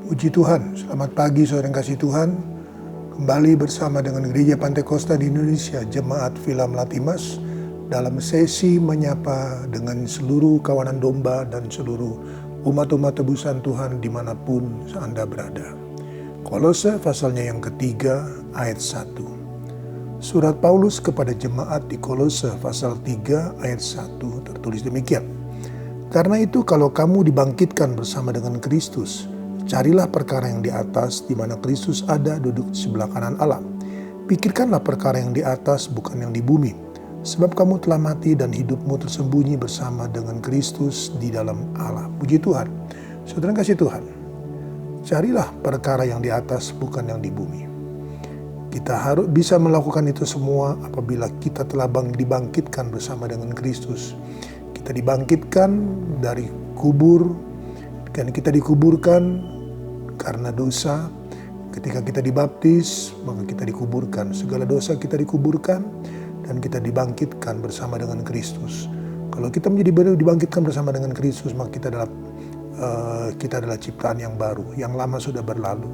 Puji Tuhan, selamat pagi saudara yang kasih Tuhan. Kembali bersama dengan Gereja Pantai Kosta di Indonesia, Jemaat Villa Melatimas, dalam sesi menyapa dengan seluruh kawanan domba dan seluruh umat-umat tebusan Tuhan dimanapun Anda berada. Kolose pasalnya yang ketiga ayat 1. Surat Paulus kepada jemaat di Kolose pasal 3 ayat 1 tertulis demikian. Karena itu kalau kamu dibangkitkan bersama dengan Kristus, carilah perkara yang di atas di mana Kristus ada duduk di sebelah kanan Allah. Pikirkanlah perkara yang di atas bukan yang di bumi. Sebab kamu telah mati dan hidupmu tersembunyi bersama dengan Kristus di dalam Allah. Puji Tuhan. Saudara kasih Tuhan. Carilah perkara yang di atas bukan yang di bumi. Kita harus bisa melakukan itu semua apabila kita telah dibangkitkan bersama dengan Kristus. Kita dibangkitkan dari kubur, dan kita dikuburkan karena dosa. Ketika kita dibaptis, maka kita dikuburkan. Segala dosa kita dikuburkan dan kita dibangkitkan bersama dengan Kristus. Kalau kita menjadi dibangkitkan bersama dengan Kristus, maka kita adalah ciptaan yang baru. Yang lama sudah berlalu.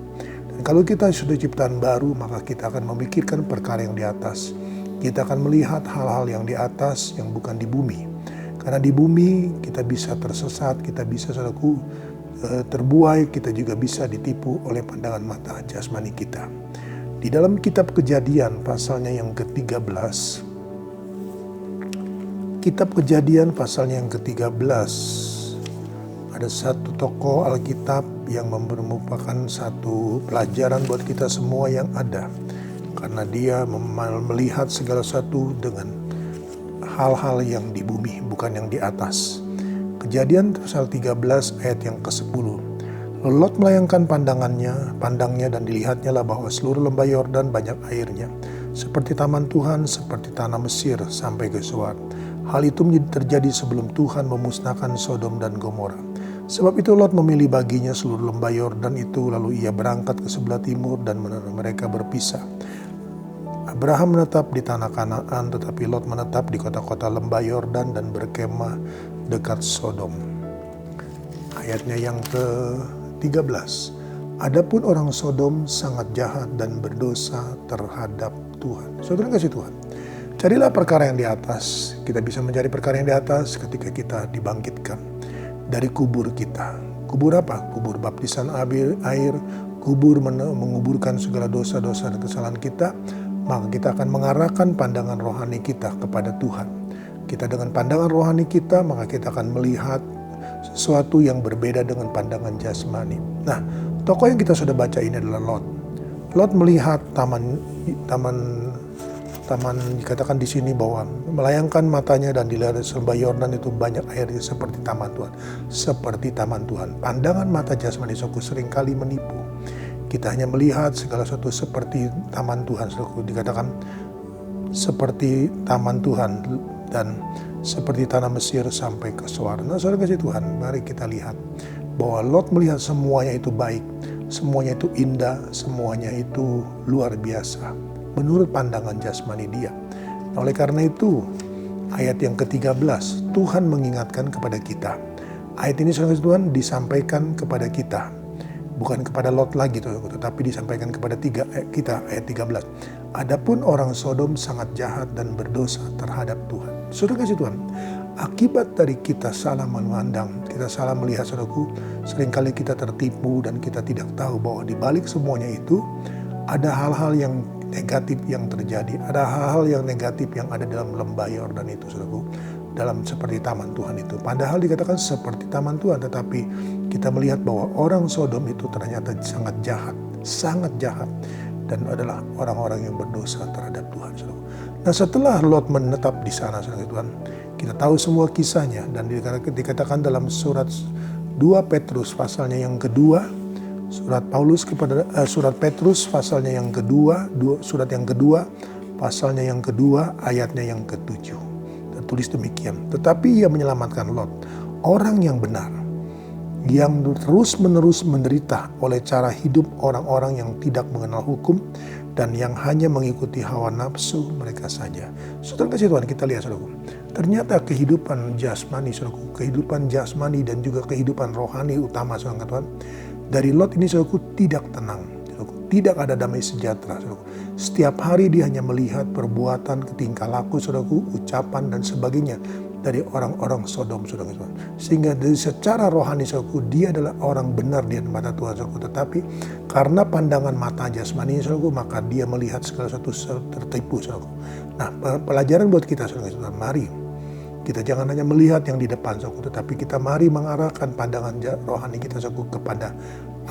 Dan kalau kita sudah ciptaan baru, maka kita akan memikirkan perkara yang di atas. Kita akan melihat hal-hal yang di atas yang bukan di bumi. Karena di bumi kita bisa tersesat, kita bisa terbuai, kita juga bisa ditipu oleh pandangan mata jasmani kita. Di dalam kitab Kejadian pasalnya yang ke-13, kitab Kejadian pasalnya yang ke-13, ada satu tokoh Alkitab yang merupakan satu pelajaran buat kita semua yang ada. Karena dia melihat segala sesuatu dengan hal-hal yang di bumi, bukan yang di atas. Kejadian pasal 13 ayat yang ke-10. Lot melayangkan pandangnya dan dilihatnya lah bahwa seluruh lembah Yordan banyak airnya, seperti taman Tuhan, seperti tanah Mesir sampai ke Zoar. Hal itu terjadi sebelum Tuhan memusnahkan Sodom dan Gomora. Sebab itu Lot memilih baginya seluruh lembah Yordan itu, lalu ia berangkat ke sebelah timur dan mereka berpisah. Abraham menetap di tanah Kanaan, tetapi Lot menetap di kota-kota lembah Yordan dan berkemah dekat Sodom. Ayatnya yang ke-13. Adapun orang Sodom sangat jahat dan berdosa terhadap Tuhan. Saudara kasih Tuhan. Carilah perkara yang di atas. Kita bisa mencari perkara yang di atas ketika kita dibangkitkan dari kubur kita. Kubur apa? Kubur baptisan air, kubur menguburkan segala dosa-dosa dan kesalahan kita. Maka kita akan mengarahkan pandangan rohani kita kepada Tuhan. Kita dengan pandangan rohani kita, maka kita akan melihat sesuatu yang berbeda dengan pandangan jasmani. Nah, tokoh yang kita sudah baca ini adalah Lot. Lot melihat taman dikatakan di sini bahwa melayangkan matanya dan dilihat lembah Yordan itu banyak airnya seperti taman Tuhan. Seperti taman Tuhan. Pandangan mata jasmani seringkali menipu. Kita hanya melihat segala sesuatu seperti taman Tuhan. Dikatakan seperti taman Tuhan dan seperti tanah Mesir sampai ke Zoar. Nah, saudara kasih Tuhan, mari kita lihat bahwa Lot melihat semuanya itu baik, semuanya itu indah, semuanya itu luar biasa menurut pandangan jasmani dia. Nah, oleh karena itu, ayat yang ke-13, Tuhan mengingatkan kepada kita. Ayat ini saudara kasih Tuhan disampaikan kepada kita. Bukan kepada Lot lagi, tetapi disampaikan kepada kita, ayat 13. Adapun orang Sodom sangat jahat dan berdosa terhadap Tuhan. Saudara kasih Tuhan, akibat dari kita salah memandang, kita salah melihat, saudaraku, seringkali kita tertipu dan kita tidak tahu bahwa di balik semuanya itu ada hal-hal yang negatif yang terjadi, ada hal-hal yang negatif yang ada dalam lembah Yordan itu, saudaraku, dalam seperti taman Tuhan itu. Padahal dikatakan seperti taman Tuhan, tetapi kita melihat bahwa orang Sodom itu ternyata sangat jahat, dan adalah orang-orang yang berdosa terhadap Tuhan. Nah, setelah Lot menetap di sana, Tuhan, kita tahu semua kisahnya, dan dikatakan dalam surat 2 Petrus pasalnya yang kedua, surat Petrus pasalnya yang kedua, surat yang kedua, pasalnya yang kedua, ayatnya yang ke-7. Tertulis demikian. Tetapi ia menyelamatkan Lot, orang yang benar, yang terus-menerus menderita oleh cara hidup orang-orang yang tidak mengenal hukum dan yang hanya mengikuti hawa nafsu mereka saja. Saudara kasih Tuhan, kita lihat saudaraku, ternyata kehidupan jasmani, saudaraku, kehidupan jasmani dan juga kehidupan rohani utama, saudara Tuhan, Dari Lot ini saudaraku tidak tenang, saudaraku, tidak ada damai sejahtera, saudaraku. Setiap hari dia hanya melihat perbuatan, tingkah laku, saudaraku, ucapan dan sebagainya dari orang-orang Sodom, saudaraku. Sehingga dari secara rohani, saudaraku, dia adalah orang benar di mata Tuhan, saudaraku. Tetapi karena pandangan mata jasmani, saudaraku, maka dia melihat segala sesuatu tertipu, saudaraku. Nah, pelajaran buat kita, saudaraku, mari kita jangan hanya melihat yang di depan, saudaraku, tetapi kita mari mengarahkan pandangan rohani kita, saudaraku, kepada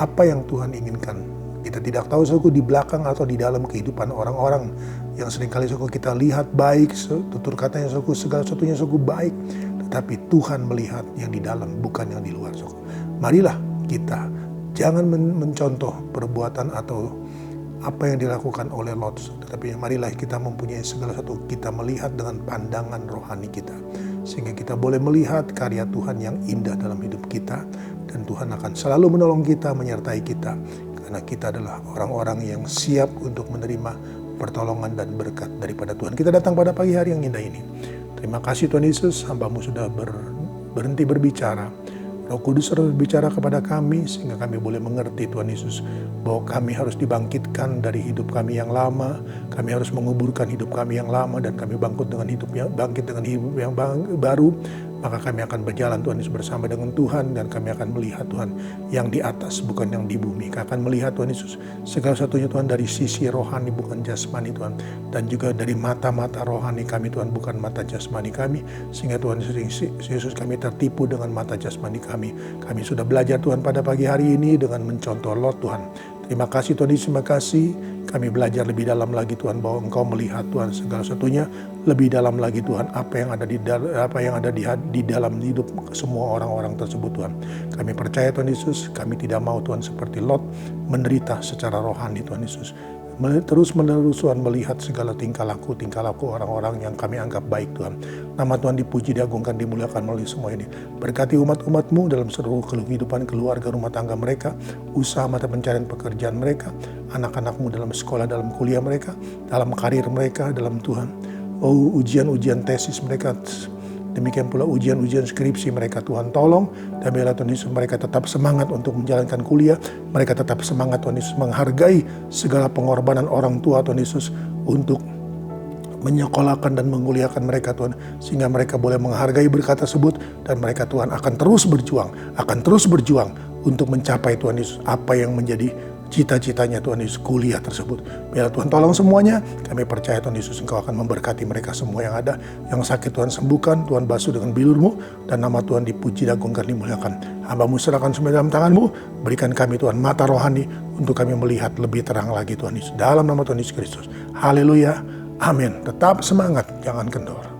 apa yang Tuhan inginkan. Kita tidak tahu, saudaraku, di belakang atau di dalam kehidupan orang-orang yang seringkali, saudaraku, kita lihat baik, tutur katanya, saudaraku, segala sesuatunya, saudaraku, baik. Tetapi Tuhan melihat yang di dalam, bukan yang di luar, saudaraku. Marilah kita jangan mencontoh perbuatan atau apa yang dilakukan oleh Lot, tetapi marilah kita mempunyai segala sesuatu, kita melihat dengan pandangan rohani kita, sehingga kita boleh melihat karya Tuhan yang indah dalam hidup kita, dan Tuhan akan selalu menolong kita, menyertai kita, karena kita adalah orang-orang yang siap untuk menerima pertolongan dan berkat daripada Tuhan. Kita datang pada pagi hari yang indah ini. Terima kasih Tuhan Yesus, hamba-Mu sudah berhenti berbicara. Roh Kudus terus berbicara kepada kami sehingga kami boleh mengerti, Tuhan Yesus, bahwa kami harus dibangkitkan dari hidup kami yang lama, kami harus menguburkan hidup kami yang lama, dan kami bangkit dengan hidup yang baru. Maka kami akan berjalan, Tuhan Yesus, bersama dengan Tuhan, dan kami akan melihat, Tuhan, yang di atas bukan yang di bumi. Kami akan melihat, Tuhan Yesus, segala satunya, Tuhan, dari sisi rohani bukan jasmani, Tuhan, dan juga dari mata-mata rohani kami, Tuhan, bukan mata jasmani kami, sehingga Tuhan Yesus, kami tertipu dengan mata jasmani kami. Kami sudah belajar, Tuhan, pada pagi hari ini dengan mencontoh Lot, Tuhan. Terima kasih Tuhan Yesus, terima kasih. Kami belajar lebih dalam lagi, Tuhan, bahwa Engkau melihat, Tuhan, segala satunya lebih dalam lagi, Tuhan, apa yang ada di dalam hidup semua orang-orang tersebut, Tuhan. Kami percaya, Tuhan Yesus, kami tidak mau, Tuhan, seperti Lot menderita secara rohani, Tuhan Yesus. Terus-menerus, Tuhan, melihat segala tingkah laku orang-orang yang kami anggap baik, Tuhan. Nama Tuhan dipuji, diagungkan, dimuliakan melalui semua ini. Berkati umat-umat-Mu dalam seluruh kehidupan keluarga, rumah tangga mereka, usaha mata pencarian pekerjaan mereka, anak-anak-Mu dalam sekolah, dalam kuliah mereka, dalam karir mereka, dalam Tuhan. Oh, ujian-ujian tesis mereka, demikian pula ujian-ujian skripsi mereka, Tuhan, tolong. Dan biarlah, Tuhan Yesus, mereka tetap semangat untuk menjalankan kuliah. Mereka tetap semangat, Tuhan Yesus, menghargai segala pengorbanan orang tua, Tuhan Yesus, untuk menyekolahkan dan menguliakan mereka, Tuhan, sehingga mereka boleh menghargai berkat tersebut, dan mereka, Tuhan, akan terus berjuang untuk mencapai, Tuhan Yesus, apa yang menjadi cita-citanya, Tuhan Yesus, kuliah tersebut. Biarlah, Tuhan, tolong semuanya. Kami percaya, Tuhan Yesus, Engkau akan memberkati mereka semua yang ada. Yang sakit, Tuhan, sembuhkan. Tuhan, basuh dengan bilur-Mu, dan nama Tuhan dipuji, diagungkan, dimuliakan. Hamba-Mu serahkan semua dalam tangan-Mu. Berikan kami, Tuhan, mata rohani untuk kami melihat lebih terang lagi, Tuhan Yesus. Dalam nama Tuhan Yesus Kristus. Haleluya. Amin. Tetap semangat, jangan kendor.